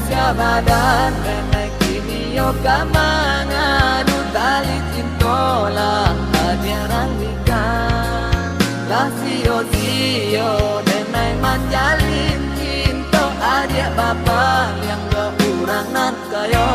badan Renai kini yo kamanganu tali cintola Hadiarang ikan Lah sio-sio Renai manjalin cinto Adik bapak yang keurangan kayo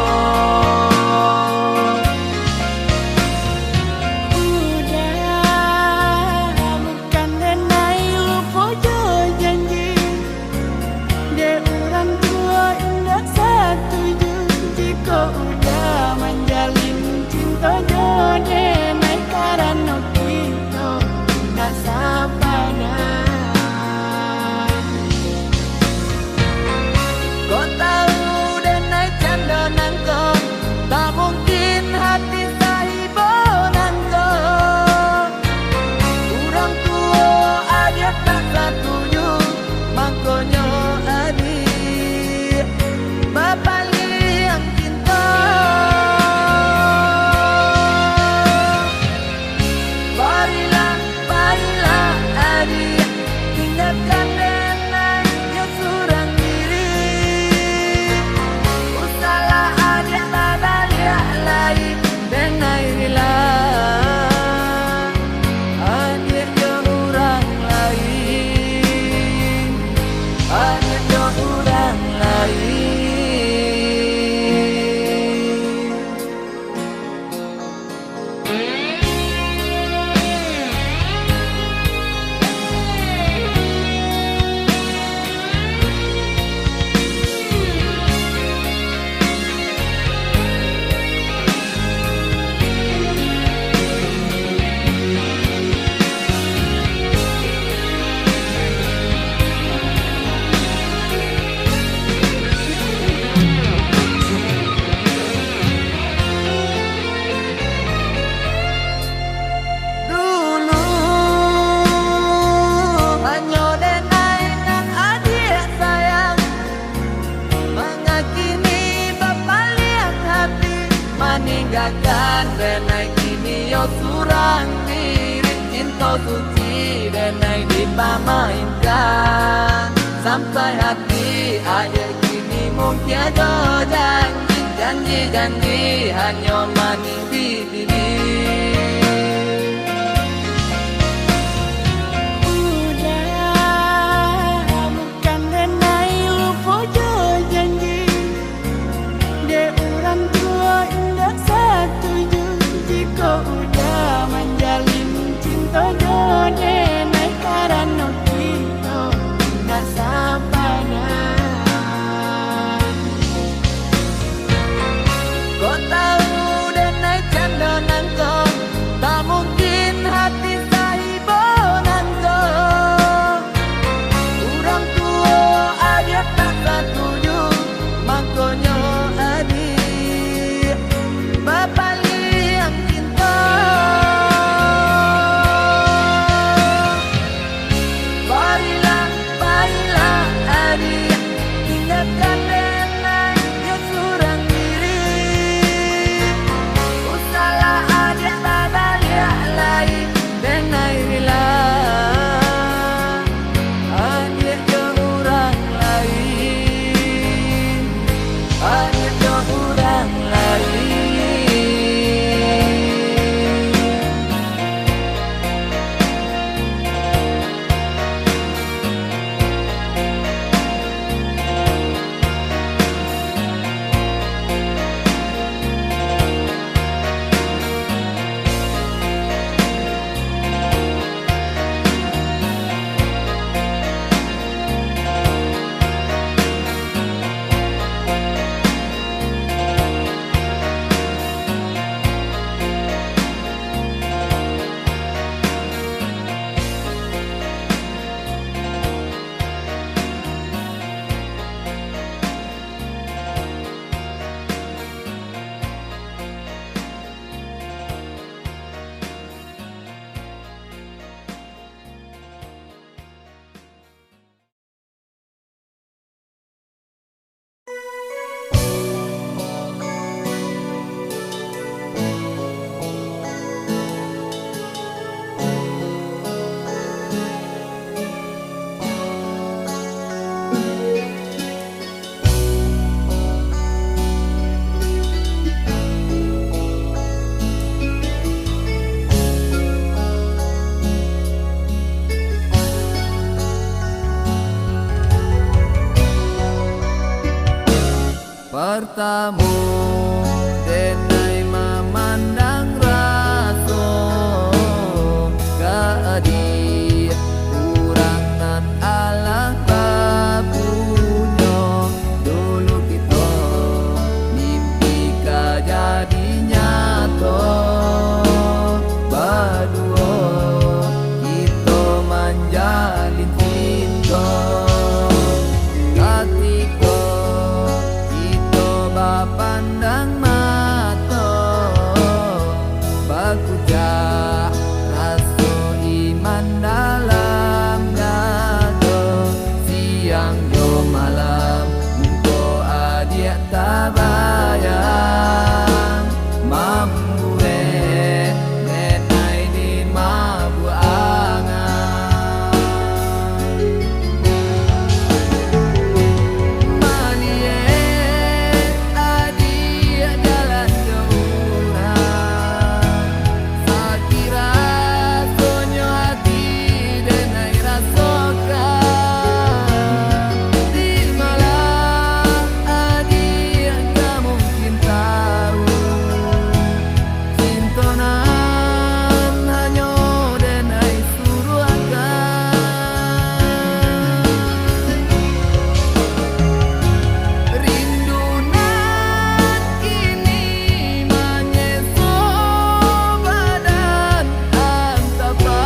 Meninggalkan Renai kini yo surang diri Cinta suci Renai dipamainkan Sampai hati adik kini mungkin ada janji Janji-janji hanya manis di diri bertamu denai memandang raso keadi kurang nan alang bapunyo dulu kita mimpi jadi nyato berdua kita menjalin cinta ketika kita bapandang mata bakujak rasa iman dalam jaga siang yo malam engko adik tabayang mampu menai di mabu angan malie adik jalan jauhan sakira sonyo hati denai rasakan di malam adik gak mungkin tahu cintonan hanya denai suruh akan rindunan kini menyeso badan antapa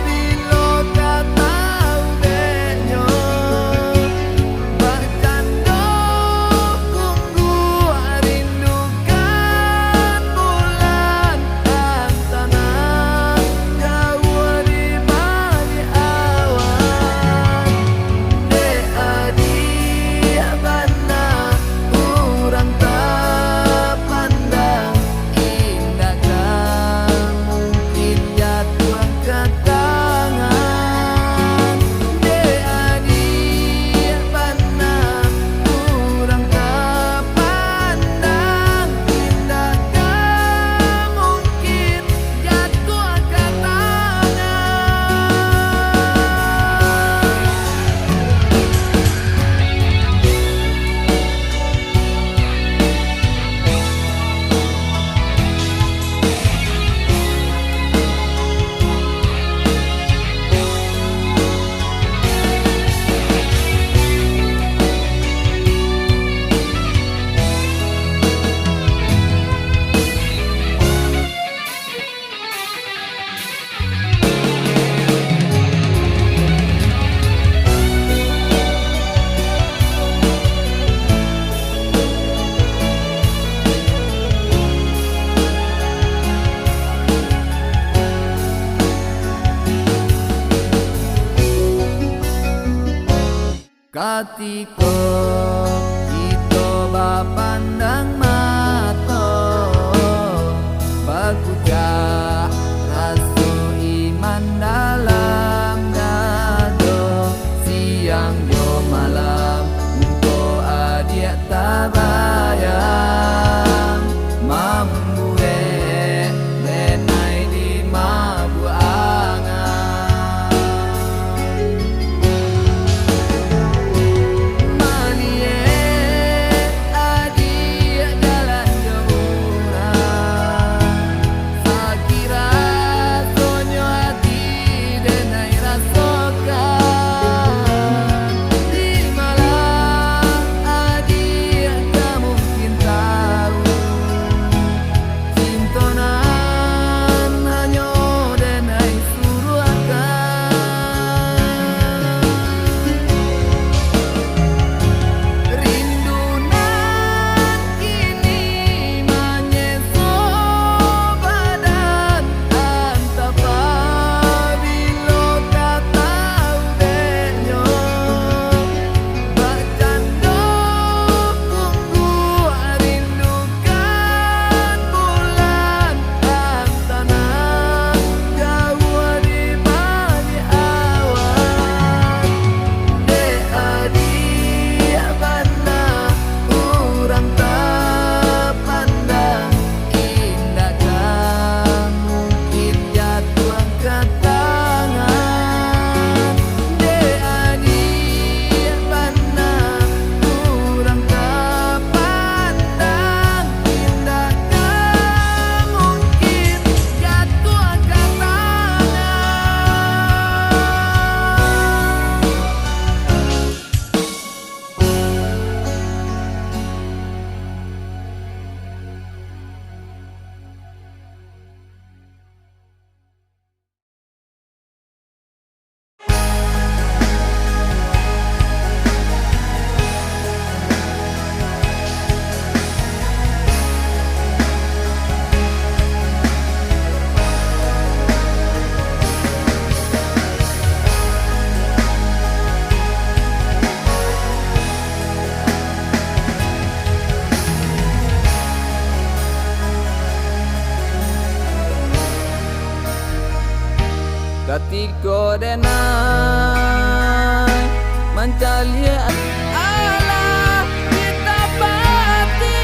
bila tak tahu denyo bahkan kunggu rindukan bulan antana jauh di balik awan de adi bana kurang tak pandang indah gak mungkin jatuh ke tangan de adi bana kurang tak pandang indah gak mungkin jatuh ke tangan. Ketika kita bapandang mata bakujak rasa iman dalam dada siang yo malam engko adik tabayang mampu menai di mabu angan malie adi niko denai mancalia ala kita pati.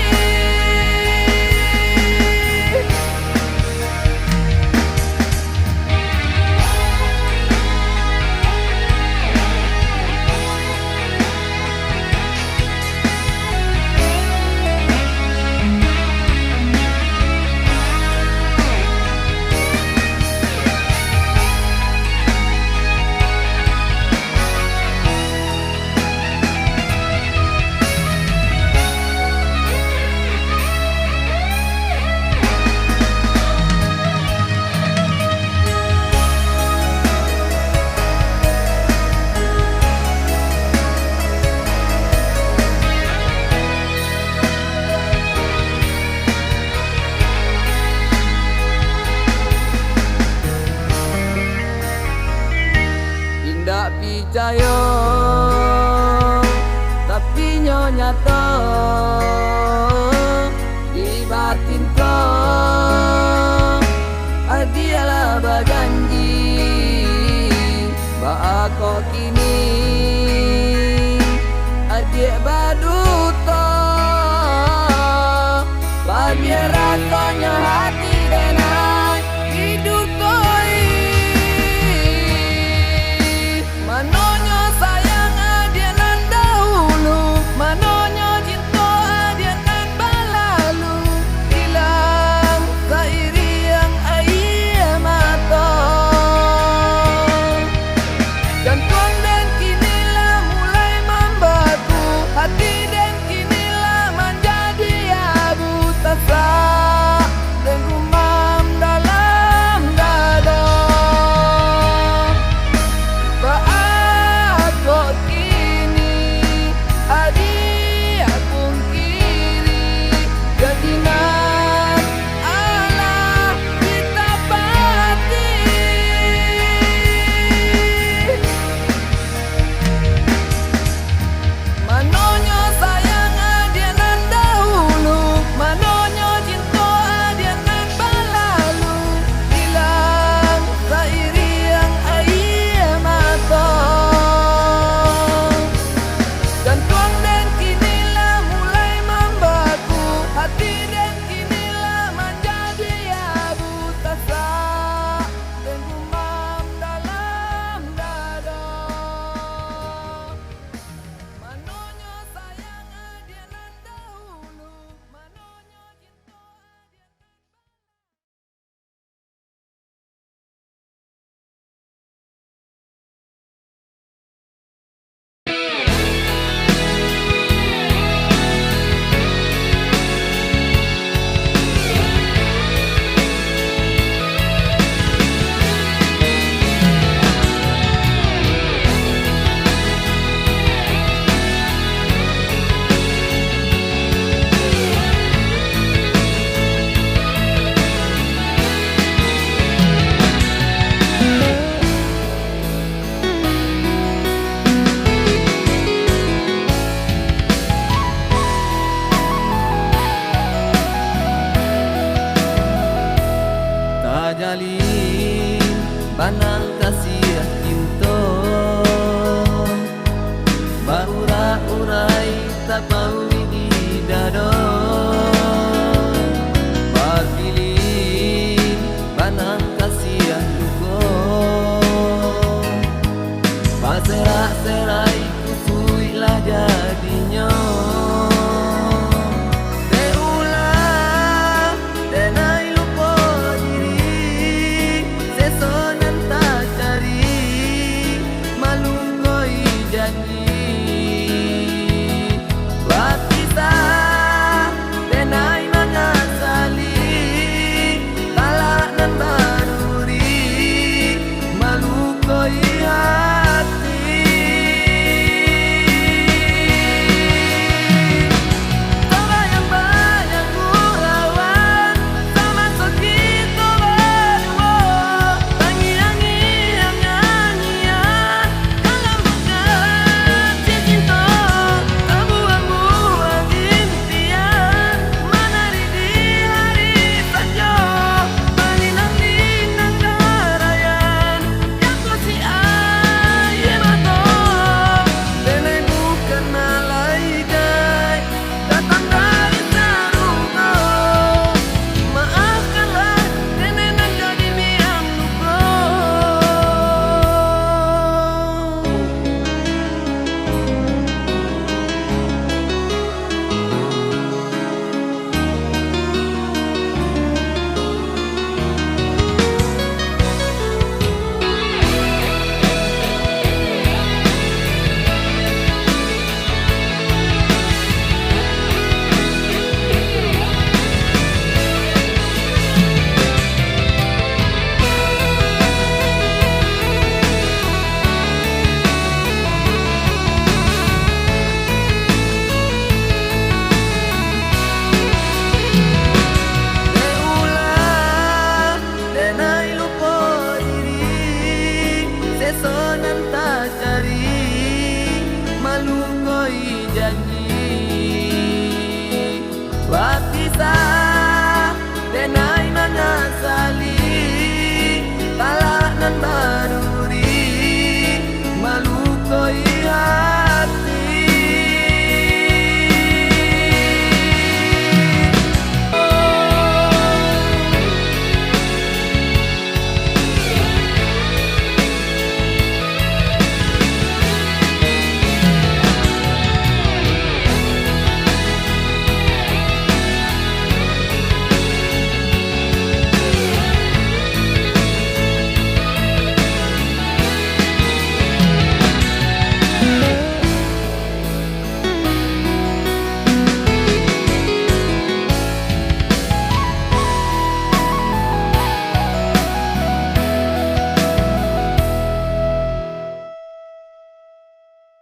Indak percaya tapi nyonya to di batin ko adialah berjanji ba aku kini adik baduto biar rasanya hati denai hidup koi. Manonya sayang adianan dahulu, manonya cinta adianan balalu, hilang seiring air mata. Jantung dan kinilah mulai membeku, hati dan kinilah menjadi abu tasak dan gumam dalam dada. Kok kini adik aku kiri jadinan ala kita pati. Manonya sayang adianan dahulu, manonya cinta adianan balalu, hilang seiring air mata. Jantung dan kinilah mulai membeku, hati dan kinilah menjadi abu tasak dan gumam dalam dada. Manonya sayang adianan dahulu, manonya cinta adianan. Tak jalin banang kasih cinta, baura-urai tak mau di dada. Pilih banang kasih duka, serak-serai